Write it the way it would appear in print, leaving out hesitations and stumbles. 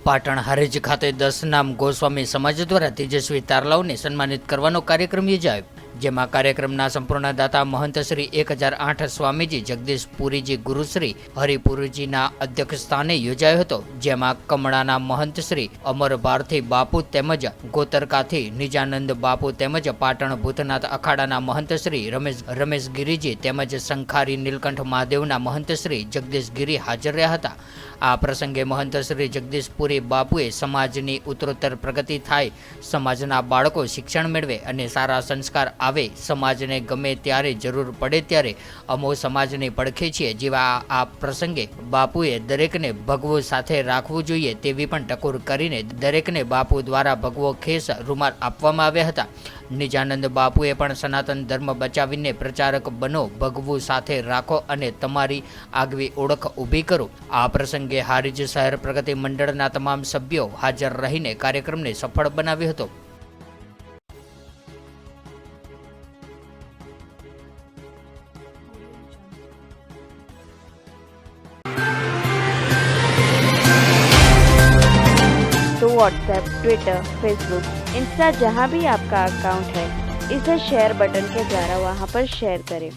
પાટણ હારીજ ખાતે 10 નામ ગોસ્વામી સમાજ દ્વારા તેજસ્વી તારલાઓને સન્માનિત કરવાનો કાર્યક્રમ યોજાયો, જેમાં કાર્યક્રમના સંપૂર્ણ દાતા મહંત શ્રી 1008 સ્વામીજી જગદીશ પુરીજી ગુરુશ્રી હરિપુરીજીના અધ્યક્ષસ્થાને યોજાયો હતો, જેમાં કમળાના મહંત શ્રી અમર ભારતી બાપુ તેમજ ગોતરકાથી નિજાનંદ બાપુ તેમજ પાટણ ભૂતનાથ અખાડાના મહંત શ્રી રમેશ ગિરીજી તેમજ શંખારી નીલકંઠ મહાદેવના મહંત શ્રી જગદીશ ગિરી હાજર રહ્યા હતા। આ પ્રસંગે મહંત શ્રી જગદીશ પુરી બાપુએ સમાજની ઉત્તરોત્તર પ્રગતિ થાય, સમાજના બાળકો શિક્ષણ મેળવે અને સારા સંસ્કાર આવે, સમાજને ગમે ત્યારે જરૂર પડે ત્યારે અમો સમાજની પડખે છીએ જેવા આ પ્રસંગે બાપુએ દરેકને ભગવો સાથે રાખવું જોઈએ તેવી પણ ટકોર કરીને દરેકને બાપુ દ્વારા ભગવો ખેસ રૂમાલ આપવામાં આવ્યા હતા। નિજાનંદ બાપુએ પણ સનાતન ધર્મ બચાવીને પ્રચારક બનો, ભગવું સાથે રાખો અને તમારી આગવી ઓળખ ઊભી કરો। આ પ્રસંગે હારીજ શહેર પ્રગતિ મંડળના તમામ સભ્યો હાજર રહીને કાર્યક્રમને સફળ બનાવ્યો હતો। तो व्हाट्सएप, ट्विटर, फेसबुक, इंस्टा जहाँ भी आपका अकाउंट है, इसे शेयर बटन के द्वारा वहाँ पर शेयर करें।